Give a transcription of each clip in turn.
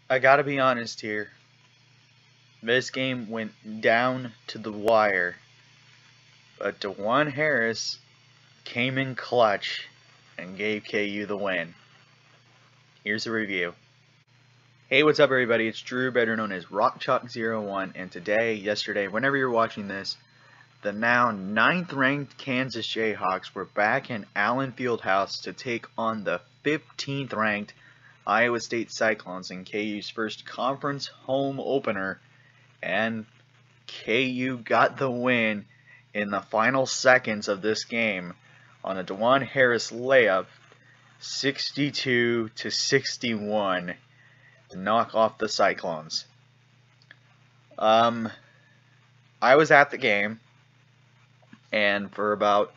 I gotta be honest here. This game went down to the wire, but Dajuan Harris came in clutch and gave KU the win. Here's a review. Hey, what's up, everybody? It's Drew, better known as RockChalk01, and yesterday, whenever you're watching this, the now 9th ranked Kansas Jayhawks were back in Allen Fieldhouse to take on the 15th ranked Iowa State Cyclones in KU's first conference home opener, and KU got the win in the final seconds of this game on a Dajuan Harris layup, 62-61, to knock off the Cyclones. I was at the game, and for about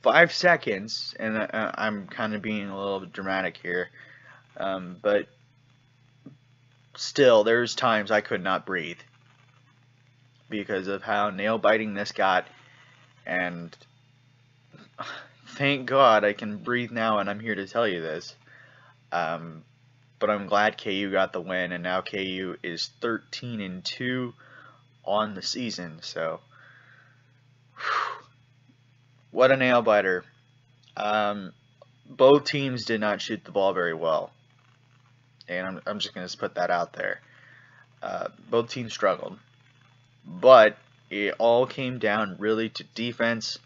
5 seconds, and I'm kind of being a little bit dramatic here, but still, there's times I could not breathe because of how nail-biting this got, and thank God I can breathe now and I'm here to tell you this. But I'm glad KU got the win, and now KU is 13-2 on the season, so what a nail-biter. Both teams did not shoot the ball very well, and I'm just going to put that out there. Both teams struggled, but it all came down really to defense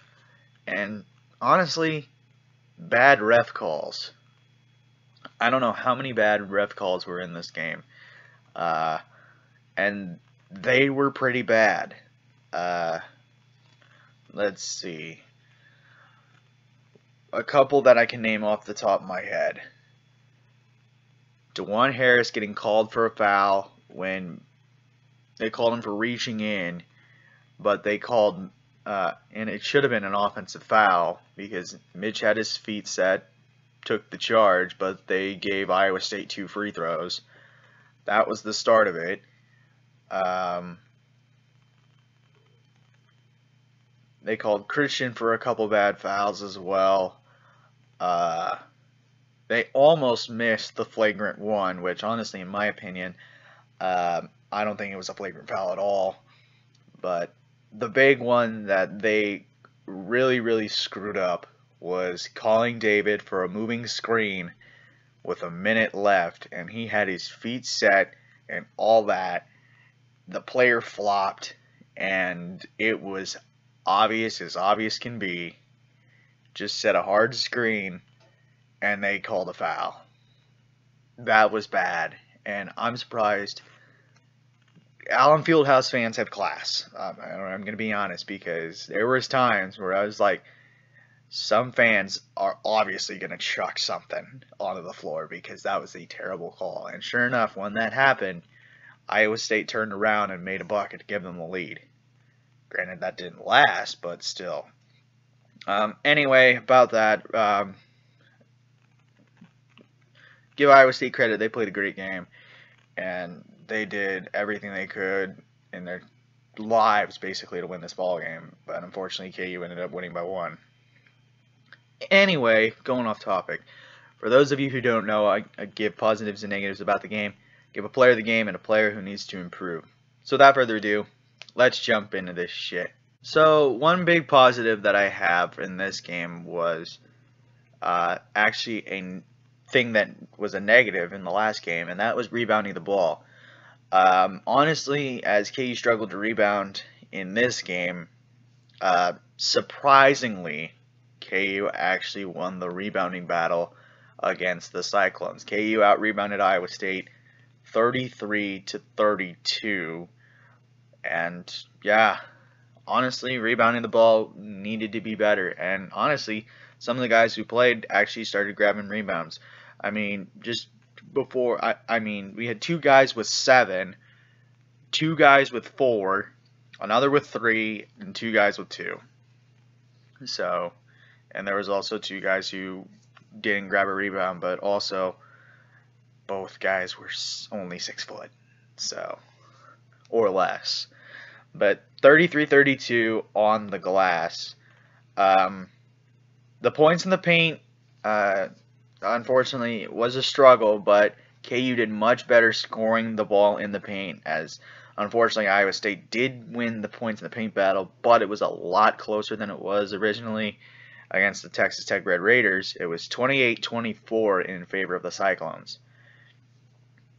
and, honestly, bad ref calls. I don't know how many bad ref calls were in this game, and they were pretty bad. Let's see. A couple that I can name off the top of my head. Dajuan Harris getting called for a foul when they called him for reaching in, but they called, and it should have been an offensive foul because Mitch had his feet set, took the charge, but they gave Iowa State 2 free throws. That was the start of it. They called Christian for a couple bad fouls as well. They almost missed the flagrant one, which honestly, in my opinion, I don't think it was a flagrant foul at all. But the big one that they really screwed up was calling David for a moving screen with a minute left, and he had his feet set and all that. The player flopped, and it was obvious as obvious can be. Just set a hard screen, and they called a foul. That was bad, and I'm surprised. Allen Fieldhouse fans have class. I'm going to be honest, because there was times where I was like, some fans are obviously going to chuck something onto the floor because that was a terrible call. And sure enough, when that happened, Iowa State turned around and made a bucket to give them the lead. Granted, that didn't last, but still. Anyway, about that, give Iowa State credit. They played a great game, and they did everything they could in their lives, basically, to win this ball game. But unfortunately, KU ended up winning by 1. Anyway, going off topic. For those of you who don't know, I give positives and negatives about the game. Give a player of the game and a player who needs to improve. So without further ado, let's jump into this shit. So one big positive that I have in this game was actually a thing that was a negative in the last game, and that was rebounding the ball. Honestly, as KU struggled to rebound in this game, surprisingly, KU actually won the rebounding battle against the Cyclones. KU out-rebounded Iowa State 33-32, and yeah, honestly, rebounding the ball needed to be better, and honestly, some of the guys who played actually started grabbing rebounds. I mean, just before, I mean, we had 2 guys with 7, 2 guys with 4, another with 3, and 2 guys with 2. So, and there was also 2 guys who didn't grab a rebound, but also both guys were only 6 foot, so, or less. But 33-32 on the glass. The points in the paint, unfortunately, was a struggle, but KU did much better scoring the ball in the paint, as unfortunately Iowa State did win the points in the paint battle, but it was a lot closer than it was originally against the Texas Tech Red Raiders. It was 28-24 in favor of the Cyclones.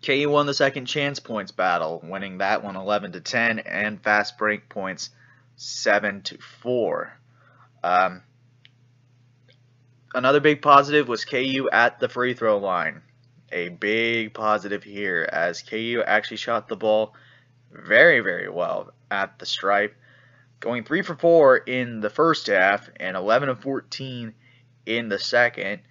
KU won the second chance points battle, winning that one 11-10, and fast break points 7-4. Another big positive was KU at the free throw line. A big positive here, as KU actually shot the ball very, very well at the stripe, going 3 for 4 in the first half and 11 of 14 in the second,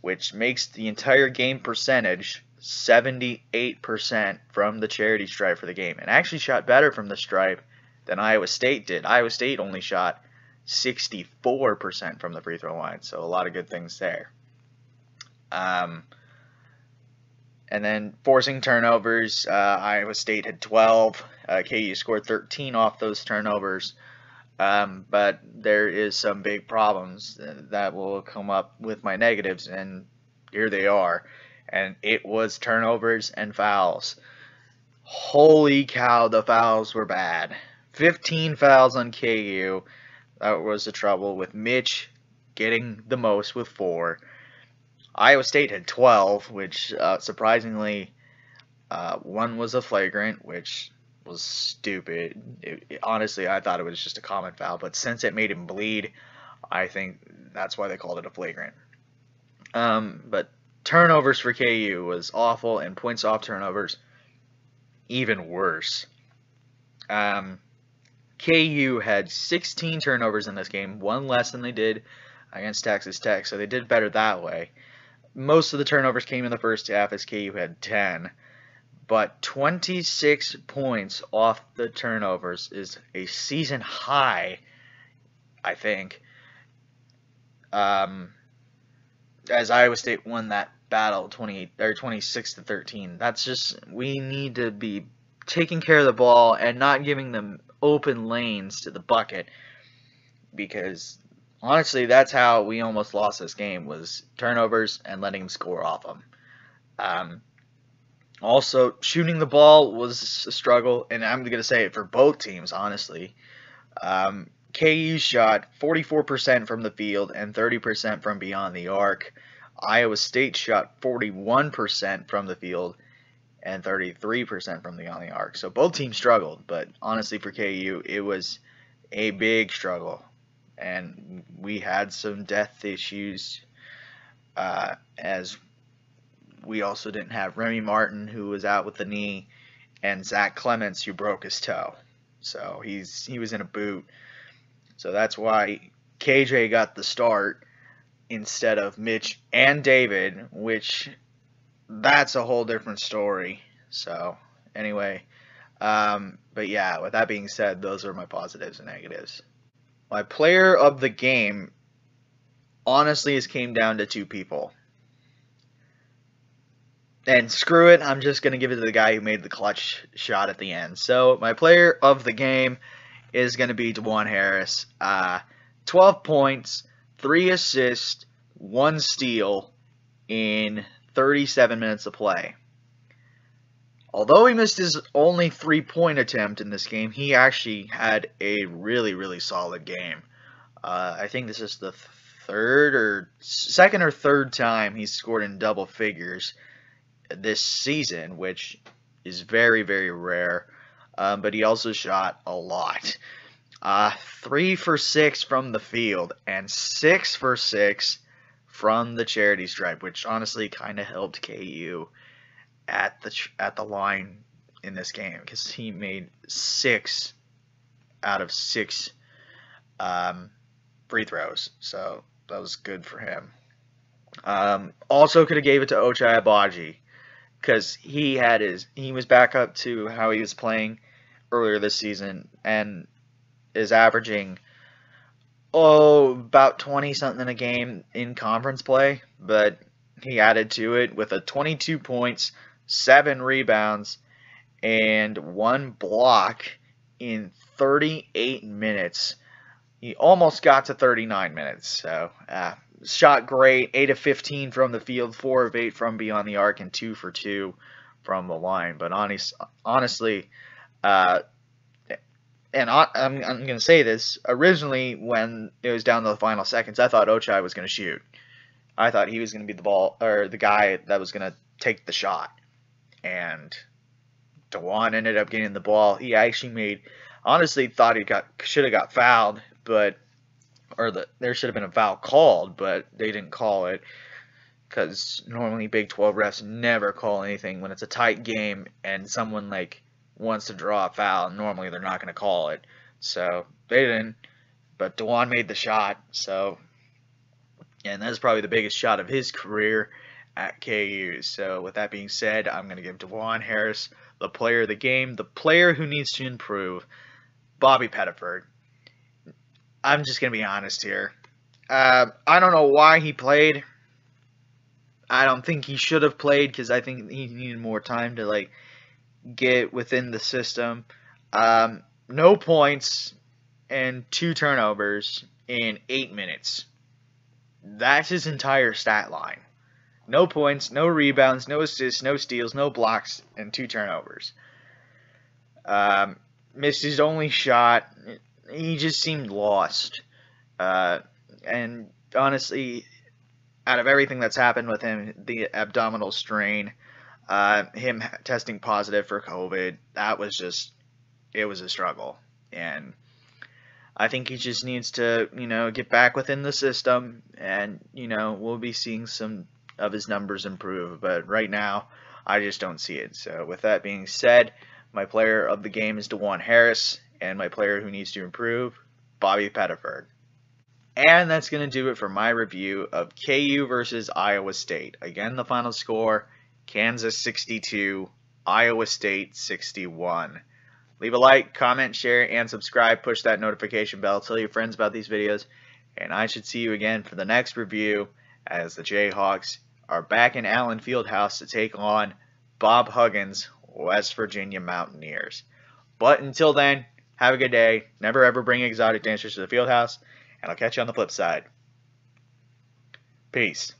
which makes the entire game percentage 78% from the charity stripe for the game, and actually shot better from the stripe than Iowa State did. Iowa State only shot 64% from the free throw line, so a lot of good things there. And then forcing turnovers, Iowa State had 12. KU scored 13 off those turnovers. But there is some big problems that will come up with my negatives, and here they are. And it was turnovers and fouls. Holy cow, the fouls were bad. 15 fouls on KU. That was the trouble, with Mitch getting the most with 4. Iowa State had 12, which surprisingly, one was a flagrant, which was stupid. Honestly, I thought it was just a common foul, but since it made him bleed, I think that's why they called it a flagrant. But turnovers for KU was awful, and points off turnovers even worse. KU had 16 turnovers in this game, one less than they did against Texas Tech, so they did better that way. Most of the turnovers came in the first half, as KU had 10, but 26 points off the turnovers is a season high, I think, as Iowa State won that battle 26-13. That's just, we need to be taking care of the ball and not giving them open lanes to the bucket, because honestly, that's how we almost lost this game, was turnovers and letting them score off them. Also, shooting the ball was a struggle, and I'm going to say it for both teams, honestly. KU shot 44% from the field and 30% from beyond the arc. Iowa State shot 41% from the field and 33% from beyond the arc. So both teams struggled, but honestly for KU, it was a big struggle. And we had some depth issues, as we also didn't have Remy Martin, who was out with the knee, and Zach Clements, who broke his toe. So he was in a boot. So that's why KJ got the start instead of Mitch and David, which that's a whole different story. So anyway, but yeah, with that being said, those are my positives and negatives. My player of the game, honestly, has came down to 2 people. And screw it, I'm just going to give it to the guy who made the clutch shot at the end. So my player of the game is going to be Dajuan Harris. 12 points, 3 assists, 1 steal in 37 minutes of play. Although he missed his only 3-point attempt in this game, he actually had a really, really solid game. I think this is the second or third time he's scored in double figures this season, which is very, very rare. But he also shot a lot. 3 for 6 from the field and 6 for 6 from the charity stripe, which honestly kind of helped KU at the line in this game, because he made 6 out of 6 free throws, so that was good for him. Also could have gave it to Ochai Agbaji, because he was back up to how he was playing earlier this season and is averaging about 20 something a game in conference play, but he added to it with a 22 points, 7 rebounds, and 1 block in 38 minutes. He almost got to 39 minutes, so shot great, 8 of 15 from the field, 4 of 8 from beyond the arc, and 2 for 2 from the line. But honestly, uh, I'm going to say this, originally when it was down to the final seconds, I thought Ochai was going to shoot. I thought he was going to be the guy that was going to take the shot. And Dajuan ended up getting the ball. He actually honestly thought he should have got fouled, but there should have been a foul called, but they didn't call it because normally Big 12 refs never call anything when it's a tight game and someone wants to draw a foul. Normally they're not going to call it, so they didn't. But Dajuan made the shot, and that's probably the biggest shot of his career at KU. So with that being said, I'm going to give Dajuan Harris the player of the game, the player who needs to improve, Bobby Pettiford. I'm just going to be honest here. I don't know why he played. I don't think he should have played because I think he needed more time to get within the system. No points and 2 turnovers in 8 minutes. That's his entire stat line. No points, no rebounds, no assists, no steals, no blocks, and 2 turnovers. Missed his only shot. He just seemed lost. And honestly, out of everything that's happened with him, the abdominal strain, him testing positive for COVID, it was a struggle. And I think he just needs to, get back within the system, and, we'll be seeing some of his numbers improve. But right now, I just don't see it. So with that being said, my player of the game is Dajuan Harris, and my player who needs to improve, Bobby Pettiford. And that's going to do it for my review of KU versus Iowa State. Again, the final score, Kansas 62, Iowa State 61. Leave a like, comment, share, and subscribe. Push that notification bell. Tell your friends about these videos. And I should see you again for the next review as the Jayhawks are back in Allen Fieldhouse to take on Bob Huggins' West Virginia Mountaineers. But until then, have a good day. Never ever bring exotic dancers to the Fieldhouse. And I'll catch you on the flip side. Peace.